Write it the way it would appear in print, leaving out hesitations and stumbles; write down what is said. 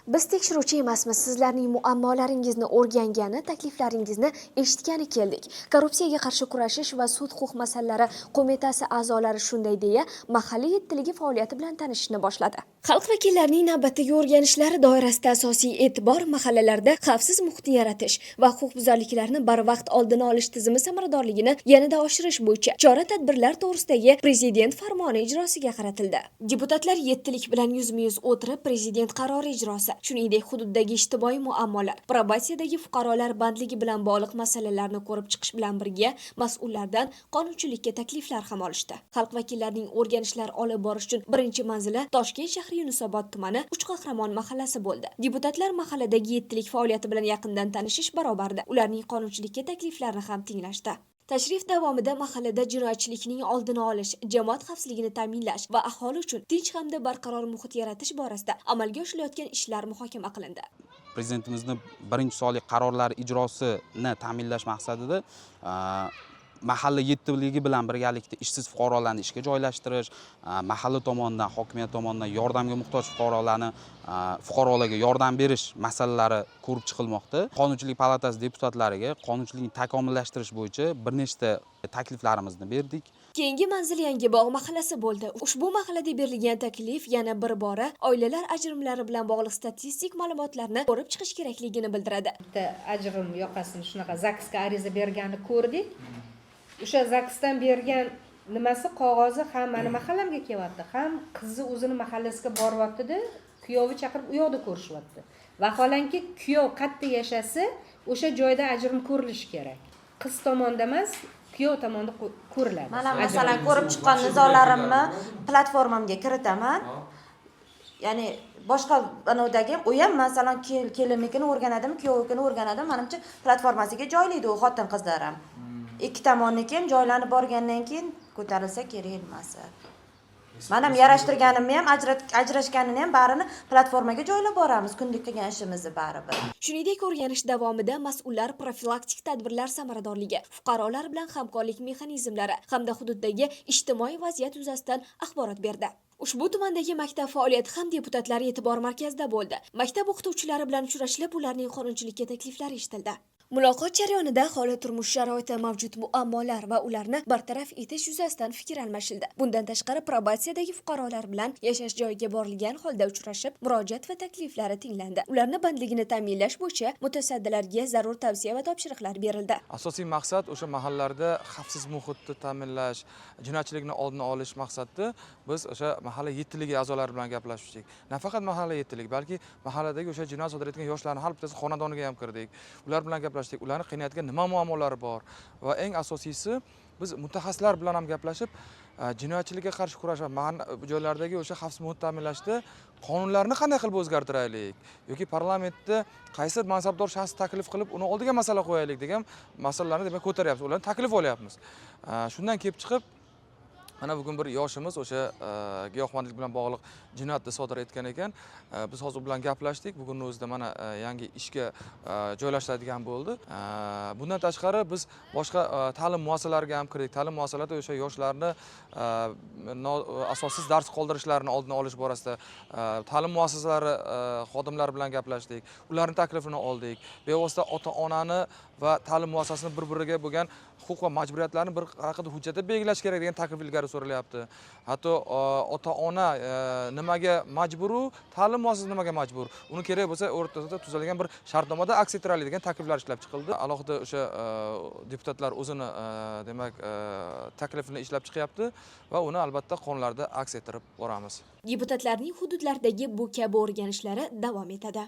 Biz tekshiruvchi emasmiz, sizlarning muammolaringizni o'rgangani, takliflaringizni eshitgani keldik. Korrupsiyaga qarshi kurashish va sud huquq masalalari qo'mitasi a'zolari shunday deya mahalliy yettiligi faoliyati bilan tanishishni boshladi. Xalq vakillarining navbatdagi o'rganishlari doirasida asosiy e'tibor mahallalarda xavfsiz muhitni yaratish va huquqbuzarliklarni barvaqt oldini olish tizimi samaradorligini yanada oshirish bo'yicha chora-tadbirlar to'g'risidagi prezident farmoni ijrosiga qaratildi. Deputatlar yettilik bilan yuzma-yuz o'tirib prezident qarori ijrosi, shuningdek hududdagi ijtimoiy muammolar, probatsiyadagi fuqarolar bandligi bilan bog'liq masalalarni ko'rib chiqish bilan birga mas'ullardan qonunchilikka takliflar ham olishdi. Xalq vakillarining o'rganishlar olib borish uchun birinchi manzili Toshkent shahri Yunusobod tumani Uchqahramon mahallasi bo'ldi. Deputatlar mahalladagi yettilik faoliyati bilan yaqindan tanishish barobarida ularning qonunchilikka takliflarini ham tinglashdi. Tashrif davomida mahallada jinoyatchilikning oldini olish, jamoat xavfsizligini ta'minlash va aholi uchun tinch hamda barqaror muhit yaratish borasida amalga oshirilayotgan ishlar muhokama qilindi. Prezidentimizning birinchi sonli qarorlari ijrosini ta'minlash maqsadida mahalla yettiligi bilan birgalikda ishsiz fuqarolarni ishga joylashtirish, mahalla tomonidan, hokimiyat tomonidan yordamga muhtoj fuqarolarga yordam berish masalalari ko'rib chiqilmoqda. Qonunchilik palatasi deputatlariga qonunchilikni takomillashtirish bo'yicha bir nechta takliflarimizni berdik. Keyingi manzil Yangibog' mahallasi bo'ldi. Ushbu mahallada berilgan taklif yana bir bora oilalar ajrimlari bilan bog'liq statistik ma'lumotlarni ko'rib chiqish kerakligini bildiradi. Bitta ajrim yoqasini shunaqa ZAKSga ariza berganini ko'rdik. O'sha ZAKSdan bergan nimasi qog'ozi ham meni mahallamga kelyapti, ham qizi o'zini mahallasiga boryapti-da, kuyovi chaqirib u yoqda ko'rishyapti. Vaholanki kuyov qayerda yashasa, o'sha joyda ajrim ko'rilishi kerak. Qiz tomonidan emas, kuyov tomonidan ko'riladi. Mana masalan ko'rib chiqqan nizolarimni platformamga kiritaman. Ya'ni boshqa anodagi u ham masalan kelinnikini o'rganadimi, kuyovikini o'rganadimi, menimcha platformasiga joylaydi u xotin qizlar ham. Ikki tomonniki ham joylanib borgandan keyin ko'tarilsa kerak emas. Men ham yarashtirganimni ham ajrashganini ham barini platformaga joylab boramiz, kunlik qilgan ishimizni baribir. Shuningdek, o'rganish davomida mas'ullar profilaktik tadbirlar samaradorligi, fuqarolar bilan hamkorlik mexanizmlari hamda hududdagi ijtimoiy vaziyat yuzasidan axborot berdi. Ushbu tumandagi maktab faoliyati ham deputatlar e'tibor markazida bo'ldi. Maktab o'qituvchilari bilan uchrashilib, ularning qonunchilikka takliflari eshitildi. Muloqot jarayonida aholi turmush sharoiti, mavjud muammolar va ularni bartaraf etish yuzasidan fikr almashildi. Bundan tashqari probatsiyadagi fuqarolar bilan yashash joyiga borilgan holda uchrashib, murojaat va takliflari tinglandi. Ularni bandligini ta'minlash bo'yicha mutasaddilarga zarur tavsiya va topshiriqlar berildi. Asosiy maqsad o'sha mahallalarda xavfsiz muhitni ta'minlash, jinoyatchilikni oldini olish maqsadida biz o'sha mahalla yettiligi a'zolari bilan gaplashdik. Nafaqat mahalla yettiligi, balki mahalladagi o'sha jinoyat sodir etgan yoshlarning har bittasi xonadoniga ham kirdik. Ular bilan ularni qiynayotgan nima muammolari bor va eng asosiysi biz mutaxassislar bilan ham gaplashib jinoyatchilikka qarshi kurash va joylardagi o'sha xavfsiz muhit ta'minlashda qonunlarni qanday qilib o'zgartiraylik yoki parlamentda qaysi mansabdor shaxs taklif qilib uni oldiga masala qo'yaylik degan masalalarni demak ko'taryapmiz, ularni taklif olyapmiz. Shundan kelib chiqib mana bugun bir yoshimiz o'sha giyohvandlik bilan bog'liq jinoyatni sodir etgan ekan. Biz hozir bilan gaplashdik. Bugunning o'zida mana yangi ishga joylashtiradigan bo'ldi. Bundan tashqari biz boshqa ta'lim muassasalariga ham kirdik. Ta'lim muassasalarida o'sha yoshlarni asossiz dars qoldirishlarini oldini olish borasida ta'lim muassasalari xodimlari bilan gaplashdik. Ularning taklifini oldik. Bevosita ota-onani va ta'lim muassasasini bir-biriga bo'lgan huquq va majburiyatlarni bir haqida hujjatda belgilash kerak degan taklif ilgari surilyapti. Hatto ota-ona nimaga majburu, ta'lim muassasasi nimaga majbur? Uni kerak bo'lsa o'rtasida tuzilgan bir shartnomada aks ettiraylik degan takliflar ishlab chiqildi. Alohida o'sha deputatlar o'zini demak taklifini ishlab chiqyapti va uni albatta qonunlarda aks ettirib boramiz. Deputatlarning hududlardagi bu kabi o'rganishlari davom etadi.